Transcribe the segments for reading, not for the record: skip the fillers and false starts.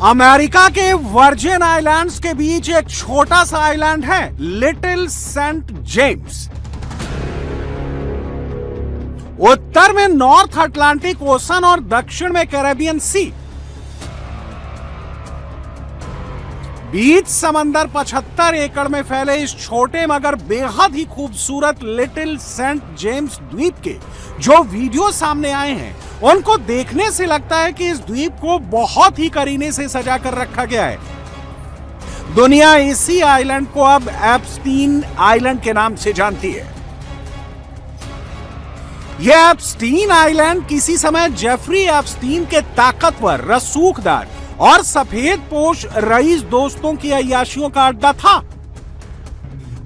America के virgin islands के बीच एक छोटा सा आइलैंड है, लिटिल सेंट जेम्स। उत्तर में नॉर्थ अटलांटिक ओशन और दक्षिण में कैरेबियन सी। बीच समंदर 75 एकड़ में फैले इस छोटे मगर बेहद ही खूबसूरत लिटिल सेंट जेम्स द्वीप के जो वीडियो सामने आए हैं, उनको देखने से लगता है कि इस द्वीप को बहुत ही करीने से सजा कर रखा गया है। दुनिया इसी आइलैंड को अब एप्स्टीन आइलैंड के नाम से जानती है। यह एप्स्टीन आइलैंड किसी समय जेफरी एप्स्टीन के ताकतवर, रसूखदार और सफेद पोश रईस दोस्तों की अय्याशियों का अड्डा था।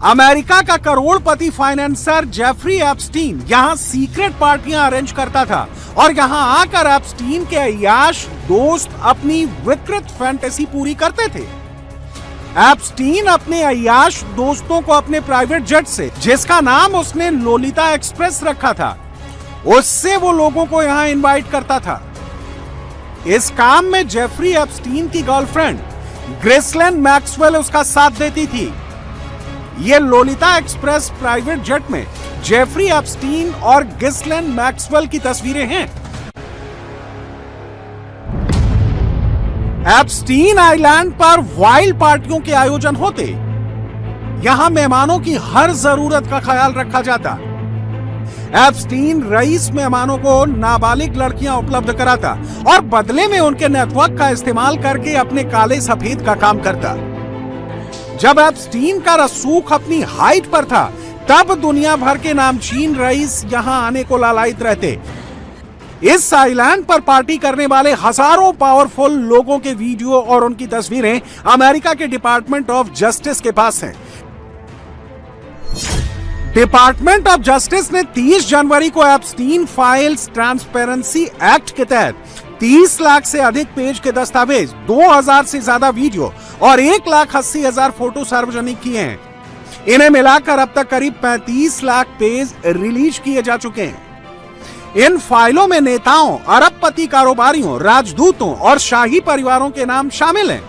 अमेरिका का करोड़पति फाइनेंसर जेफरी एप्स्टीन यहां सीक्रेट पार्टियां अरेंज करता था और यहां आकर एप्स्टीन के अय्याश दोस्त अपनी विकृत फैंटेसी पूरी करते थे। एप्स्टीन अपने अय्याश दोस्तों को अपने प्राइवेट जेट से, जिसका नाम उसने लोलिता एक्सप्रेस रखा था, उससे वो लोगों को यहां इनवाइट करता था। इस काम में जेफरी एप्स्टीन की गर्लफ्रेंड ग्रिसलिन मैक्सवेल उसका साथ देती थी। यह लोलिता एक्सप्रेस प्राइवेट जेट में जेफरी एप्स्टीन और ग्रिसलिन मैक्सवेल की तस्वीरें हैं। एप्स्टीन आइलैंड पर वाइल्ड पार्टियों के आयोजन होते। यहां मेहमानों की हर जरूरत का ख्याल रखा जाता। एप्स्टीन रईस मेहमानों को नाबालिग लड़कियां उपलब्ध कराता और बदले में उनके नेटवर्क का इस्तेमाल करके अपने काले सफेद का काम करता। जब एप्स्टीन का रसूख अपनी हाइट पर था, तब दुनिया भर के नामचीन रईस यहां आने को लालायित रहते। इस आइलैंड पर पार्टी करने वाले हजारों पावरफुल लोगों के वीडियो और उनकी तस्वीरें अमेरिका के डिपार्टमेंट ऑफ जस्टिस के पास हैं। डिपार्टमेंट ऑफ जस्टिस ने 30 जनवरी को एप्स्टीन फाइल्स ट्रांसपेरेंसी एक्ट के तहत 30 लाख से अधिक पेज के दस्तावेज, 2000 से ज्यादा वीडियो और 1,80,000 फोटो सार्वजनिक किए हैं। इन्हें मिलाकर अब तक करीब 35 लाख पेज रिलीज किए जा चुके हैं। इन फाइलों में नेताओं, अरबपति कारोबारियों, राजदूतों और शाही परिवारों के नाम शामिल हैं।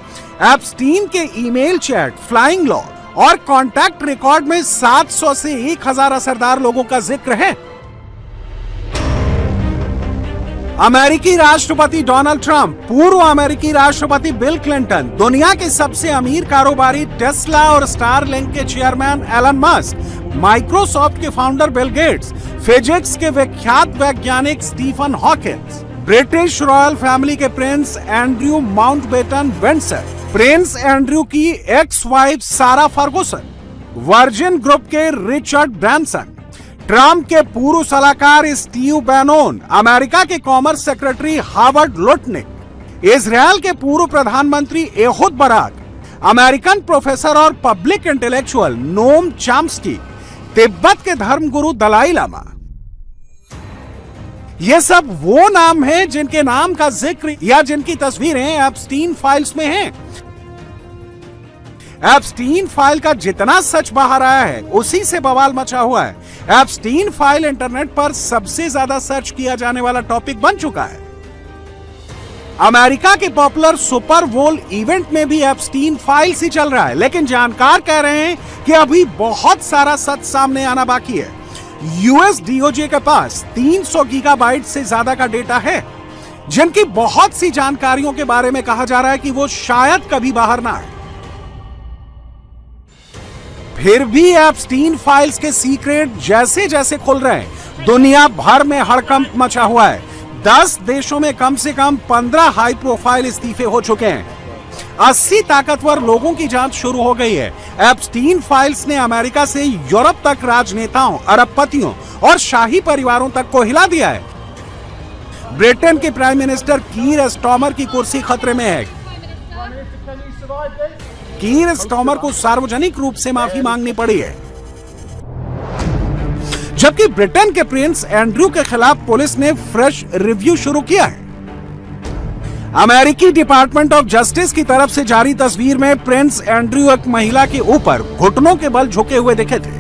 एप्स्टीन के ईमेल चैट, फ्लाइंग लॉग और कॉन्टैक्ट रिकॉर्ड में 700 से 1000 असरदार लोगों का जिक्र है। अमेरिकी राष्ट्रपति डोनाल्ड ट्रंप, पूर्व अमेरिकी राष्ट्रपति बिल क्लिंटन, दुनिया के सबसे अमीर कारोबारी टेस्ला और स्टारलिंक के चेयरमैन एलन मस्क, माइक्रोसॉफ्ट के फाउंडर बिल गेट्स, फिजिक्स के विख्यात वैज्ञानिक Stephen Hawkins, British royal family के prince Andrew Mountbatten Windsor, prince Andrew की ex wife Sarah Ferguson, Virgin Group के रिचर्ड ब्रैंसन, ट्रंप के पूर्व सलाहकार स्टीव बैनोन, अमेरिका के commerce secretary Harvard Lutnick, Israel के पूर्व प्रधानमंत्री एहुद बराक, अमेरिकन प्रोफेसर और public intellectual Noam Chomsky, Tibet के धर्मगुरु दलाई लामा। ये सब वो नाम हैं जिनके नाम का जिक्र या जिनकी तस्वीरें एप्स्टीन फाइल्स में हैं। एप्स्टीन फाइल का जितना सच बाहर आया है, उसी से बवाल मचा हुआ है। एप्स्टीन फाइल इंटरनेट पर सबसे ज्यादा सर्च किया जाने वाला टॉपिक बन चुका है। अमेरिका के पॉपुलर सुपर बोल इवेंट में भी एप्स्टीन फाइल्स ही चल रहा है, लेकिन जानकार कह रहे हैं कि अभी बहुत सारा सच सामने आना बाकी है। यूएस डीओजे के पास 300 गीगाबाइट से ज्यादा का डेटा है, जिनकी बहुत सी जानकारियों के बारे में कहा जा रहा है कि वो शायद कभी बाहर ना आए। फिर भी एप्स्टीन फाइल्स के सीक्रेट जैसे जैसे खुल रहे हैं, दुनिया भर में हड़कंप मचा हुआ है। 10 देशों में कम से कम 15 हाई प्रोफाइल इस्तीफे हो चुके हैं। 80 ताकतवर लोगों की जांच शुरू हो गई है। एप्स्टीन फाइल्स ने अमेरिका से यूरोप तक राजनेताओं, अरबपतियों और शाही परिवारों तक को हिला दिया है। ब्रिटेन के प्राइम मिनिस्टर कीर स्टार्मर की कुर्सी खतरे में है। कीर स्टार्मर को सार्वजनिक रूप से माफी मांगनी पड़ी है। जबकि ब्रिटेन के प्रिंस एंड्रयू के खिलाफ पुलिस ने फ्रेश रिव्यू शुरू किया है। अमेरिकी डिपार्टमेंट ऑफ जस्टिस की तरफ से जारी तस्वीर में प्रिंस एंड्रयू एक महिला के ऊपर घुटनों के बल झुके हुए दिखे थे।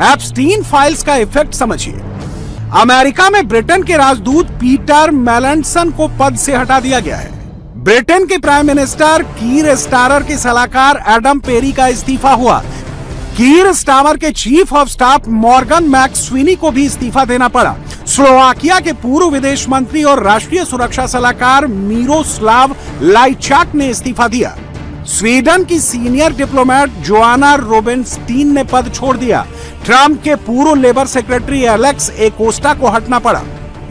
एप्स्टीन फाइल्स का इफेक्ट समझिए। अमेरिका में ब्रिटेन के राजदूत पीटर मेलेंडसन को पद से हटा दिया गया है। ब्रिटेन के प्राइम मिनिस्टर कीर स्टारर के सलाहकार एडम पेरी का इस्तीफा हुआ। कीर स्टारर के चीफ ऑफ स्टाफ मॉर्गन मैक्सविनी को भी इस्तीफा देना पड़ा। स्लोवाकिया के पूर्व विदेश मंत्री और राष्ट्रीय सुरक्षा सलाहकार मिरोस्लाव लाइचाक ने इस्तीफा दिया। स्वीडन की सीनियर डिप्लोमेट जोआना रोबेनस्टीन ने पद छोड़ दिया। ट्रंप के पूर्व लेबर सेक्रेटरी एलेक्स एकोस्टा को हटना पड़ा।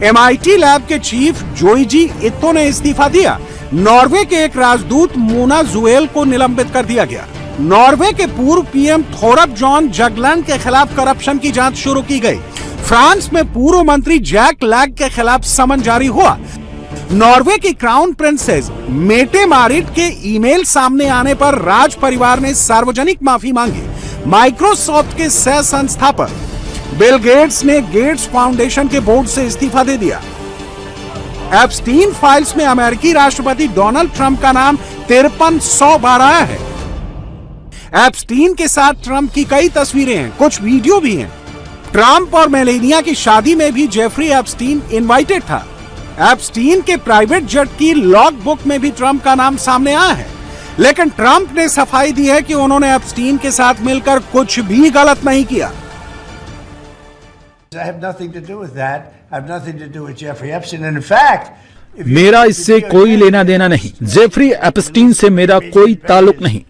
MIT लैब के चीफ जोइजी इत्तो ने इस्तीफा दिया। नॉर्वे के एक राजदूत मोना जुएल को निलंबित कर दिया गया। नॉर्वे के पूर्व PM थोरब जॉन जगलैंड के खिलाफ करप्शन की जांच शुरू की गई। फ्रांस में पूर्व मंत्री जैक लैग के खिलाफ समन जारी हुआ। नॉर्वे की क्राउन प्रिंसेस मेटे मारिट के ईमेल सामने आने पर राज परिवार ने सार्वजनिक माफी मांगी। माइक्रोसॉफ्ट के सह संस्थापक बिल गेट्स ने गेट्स फाउंडेशन के बोर्ड से इस्तीफा दे दिया। एप्स्टीन फाइल्स में अमेरिकी राष्ट्रपति डोनाल्ड ट्रंप का नाम 5300 बार आया है। एप्स्टीन के साथ ट्रंप की कई तस्वीरें हैं, कुछ वीडियो भी हैं। ट्रंप और मेलेनिया की शादी में भी जेफरी एप्स्टीन इनवाइटेड था। एप्स्टीन के प्राइवेट जेट की लॉग बुक में भी ट्रंप का नाम सामने आया है, लेकिन ट्रंप ने सफाई दी है कि उन्होंने एप्स्टीन के साथ मिलकर कुछ भी गलत नहीं किया। I have nothing to do with that. I have nothing to do with Jeffrey Epstein. And in fact, मेरा इससे कोई लेना देना नहीं। जेफरी एप्स्टीन से मेरा कोई ताल्लुक नहीं।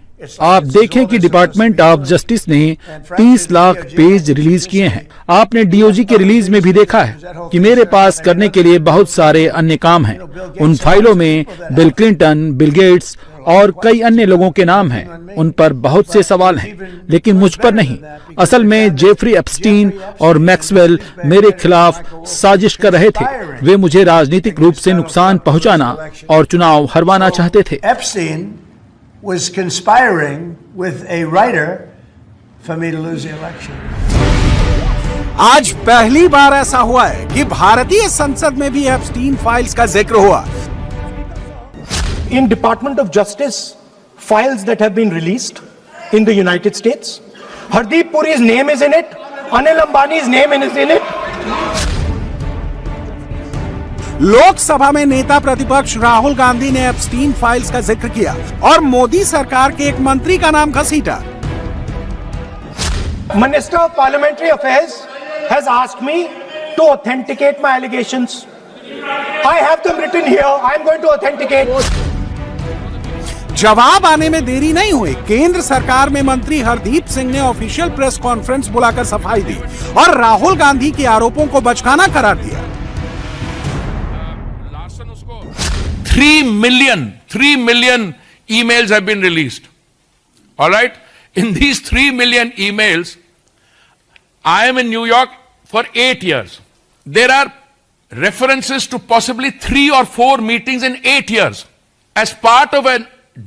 आप देखें कि डिपार्टमेंट ऑफ जस्टिस ने 30 लाख पेज रिलीज किए हैं। आपने DOJ के रिलीज में भी देखा है कि मेरे पास करने के लिए बहुत सारे अन्य काम हैं। उन फाइलों में बिल क्लिंटन, बिल गेट्स और कई अन्य लोगों के नाम हैं। उन पर बहुत से सवाल हैं, लेकिन मुझ पर नहीं। असल में जेफरी एप्स्टीन और मैक्सवेल मेरे खिलाफ साजिश कर रहे थे। वे मुझे राजनीतिक रूप से नुकसान पहुंचाना और चुनाव हरवाना चाहते थे। Epstein was conspiring with a writer for me to lose the election. आज पहली बार ऐसा हुआ है कि भारतीय संसद में भी एप्स्टीन फाइल्स का जिक्र हुआ। In Department of Justice, files that have been released in the United States, Hardeep Puri's name is in it, Anil Ambani's name is in it. Lok Sabha में नेता प्रतिपक्ष राहुल गांधी ने एप्स्टीन फाइल्स का जिक्र किया और मोदी सरकार के एक मंत्री का नाम घसीटा। Minister of Parliamentary Affairs has asked me to authenticate my allegations. I have them written here. I am going to authenticate. जवाब आने में देरी नहीं हुई। केंद्र सरकार में मंत्री हरदीप सिंह ने ऑफिशियल प्रेस कॉन्फ्रेंस बुलाकर सफाई दी और राहुल गांधी के आरोपों को बचकाना करार दिया। 3 million emails have been released. All right? In these 3 million emails, I am in New York for 8 years. There are references to possibly 3 or 4 meetings in 8 years. As part of a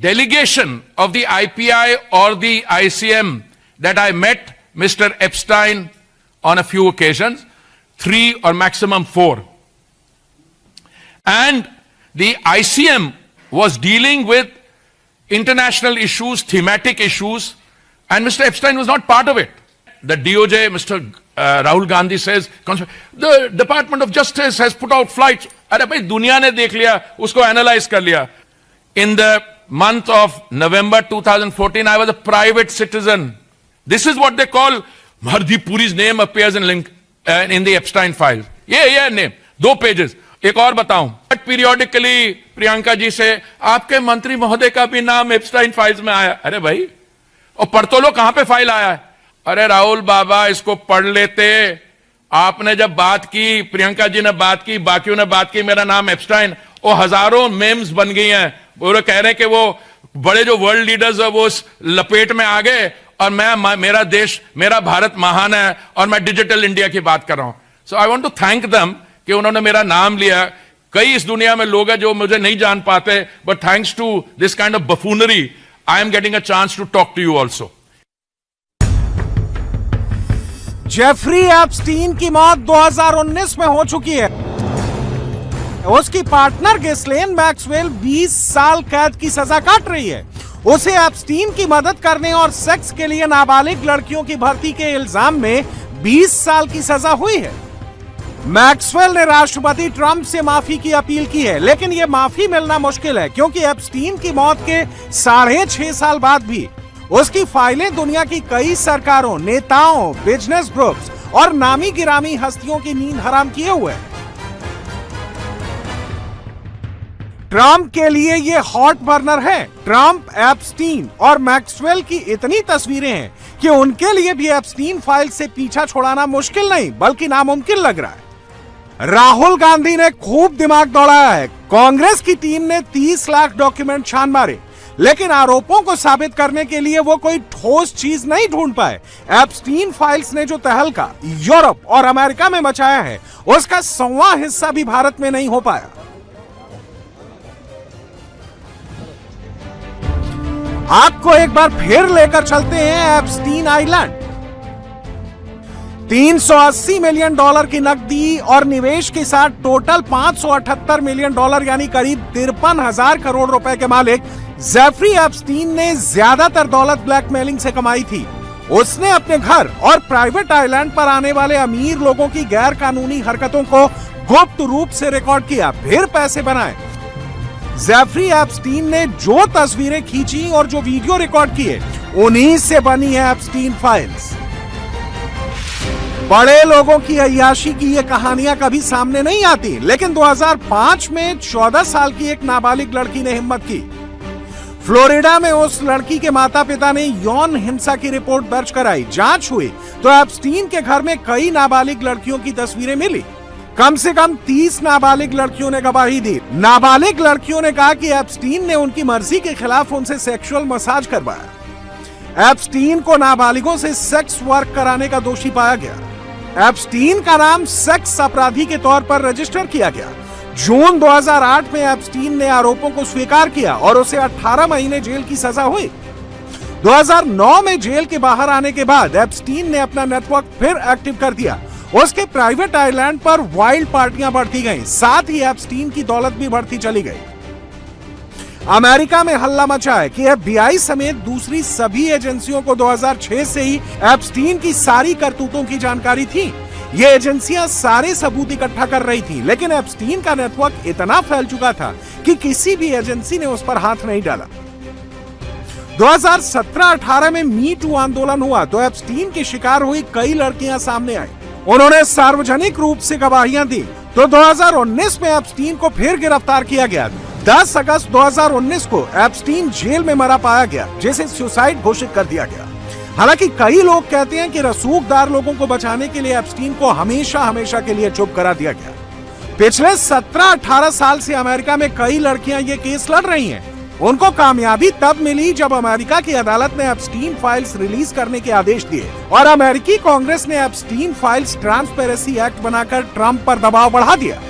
delegation of the IPI or the ICM that I met Mr. Epstein on a few occasions, 3 or maximum 4. And the ICM was dealing with international issues, thematic issues, and Mr. Epstein was not part of it. The DOJ, Mr. Rahul Gandhi says, the Department of Justice has put out flights. अरे भाई दुनिया ने देख लिया, उसको analyse कर लिया. In the month of November 2014, I was a private citizen. This is what they call Hardeep Puri's name appears in the Epstein file. Yeah, name. 2 pages. एक और बताऊं, पीरियोडिकली प्रियंका जी से आपके मंत्री महोदय का भी नाम एप्स्टाइन फाइल्स में आया। अरे भाई, और पढ़ तो लो कहां पे फाइल आया है। अरे राहुल बाबा, इसको पढ़ लेते। आपने जब बात की, प्रियंका जी ने बात की, बाकियों ने बात की, मेरा नाम एप्स्टाइन, और हजारों मेम्स बन गई हैं। वो कह रहे हैं कि वो बड़े जो वर्ल्ड लीडर्स है वो लपेट में आ गए और मेरा देश, मेरा भारत महान है और मैं डिजिटल इंडिया की बात कर रहा हूं। So I want to thank them कि उन्होंने मेरा नाम लिया। कई इस दुनिया में लोग हैं जो मुझे नहीं जान पाते, but thanks to this kind of buffoonery I am getting a chance to talk to you also. Jeffrey Epstein की मौत 2019 में हो चुकी है। उसकी पार्टनर गिस्लेन मैक्सवेल 20 साल कैद की सजा काट रही है। उसे एप्स्टीन की मदद करने और सेक्स के लिए नाबालिग लड़कियों की भर्ती के इल्जाम में 20 साल की सजा हुई है। मैक्सवेल ने राष्ट्रपति ट्रंप से माफी की अपील की है, लेकिन यह माफी मिलना मुश्किल है क्योंकि एप्स्टीन की मौत के 6.5 साल बाद भी उसकी फाइलें दुनिया की कई सरकारों, नेताओं, बिजनेस ग्रुप्स और नामी गिरामी हस्तियों की नींद हराम किए हुए हैं। ट्रंप के लिए ये हॉट बर्नर है। ट्रंप, एप्स्टीन और मैक्सवेल की इतनी तस्वीरें हैं कि उनके लिए भी एप्स्टीन फाइल से पीछा छुड़ाना मुश्किल नहीं बल्कि नामुमकिन लग रहा है। राहुल गांधी ने खूब दिमाग दौड़ाया है। कांग्रेस की टीम ने 30 लाख डॉक्यूमेंट छान मारे, लेकिन आरोपों को साबित करने के लिए वो कोई ठोस चीज नहीं ढूंढ पाए। एप्स्टीन फाइल्स ने जो तहलका यूरोप और अमेरिका में मचाया है, उसका 100वां हिस्सा भी भारत में नहीं हो पाया। आपको एक बार फिर लेकर चलते हैं एप्स्टीन आइलैंड। $380 मिलियन की नकदी और निवेश के साथ टोटल $578 मिलियन यानी करीब 53,000 करोड़ रुपए के मालिक जेफरी एप्स्टीन ने ज्यादातर दौलत ब्लैकमेलिंग से कमाई थी। उसने अपने घर और प्राइवेट आइलैंड पर आने वाले अमीर लोगों की गैर कानूनी हरकतों को गुप्त रूप से रिकॉर्ड किया, फिर पैसे बनाए। जेफरी एप्स्टीन ने जो तस्वीरें खींची और जो वीडियो रिकॉर्ड किए, उन्हीं से बनी है एप्स्टीन फाइल्स। बड़े लोगों की अय्याशी की ये कहानियां कभी सामने नहीं आती, लेकिन 2005 में 14 साल की एक नाबालिग लड़की ने हिम्मत की। फ्लोरिडा में उस लड़की के माता पिता ने यौन हिंसा की रिपोर्ट दर्ज कराई। जांच हुई तो एप्स्टीन के घर में कई नाबालिग लड़कियों की तस्वीरें मिली। कम से कम 30 नाबालिग लड़कियों ने गवाही दी। नाबालिग लड़कियों ने कहा कि एप्स्टीन ने उनकी मर्जी के खिलाफ उनसे सेक्सुअल मसाज करवाया। एप्स्टीन को नाबालिगों से सेक्स वर्क कराने का दोषी पाया गया। एप्स्टीन का नाम सेक्स अपराधी के तौर पर रजिस्टर किया गया। जून 2008 में एप्स्टीन ने आरोपों को स्वीकार किया और उसे 18 महीने जेल की सजा हुई। 2009 में जेल के बाहर आने के बाद एप्स्टीन ने अपना नेटवर्क फिर एक्टिव कर दिया। उसके प्राइवेट आइलैंड पर वाइल्ड पार्टियां बढ़ती गईं, साथ ही एप्स्टीन की दौलत भी बढ़ती चली गई। अमेरिका में हल्ला मचा है कि FBI समेत दूसरी सभी एजेंसियों को 2006 से ही एप्स्टीन की सारी करतूतों की जानकारी थी। ये एजेंसियां सारे सबूत इकट्ठा कर रही थी, लेकिन एप्स्टीन का नेटवर्क इतना फैल चुका था कि किसी भी एजेंसी ने उस पर हाथ नहीं डाला। 2017-18 में मी टू आंदोलन हुआ तो एप्स्टीन की शिकार हुई कई लड़कियां सामने आई। उन्होंने सार्वजनिक रूप से गवाहियां दी तो 2019 में एप्स्टीन को फिर गिरफ्तार किया गया। 10 अगस्त 2019 को एप्स्टीन जेल में मरा पाया गया, जिसे सुसाइड घोषित कर दिया गया। हालांकि कई लोग कहते हैं कि रसूखदार लोगों को बचाने के लिए एप्स्टीन को हमेशा के लिए चुप करा दिया गया। पिछले 17-18 साल से अमेरिका में कई लड़कियां ये केस लड़ रही हैं। उनको कामयाबी तब मिली जब अमेरिका की अदालत ने एप्स्टीन फाइल्स रिलीज करने के आदेश दिए और अमेरिकी कांग्रेस ने एप्स्टीन फाइल्स ट्रांसपेरेंसी एक्ट बनाकर ट्रंप पर दबाव बढ़ा दिया।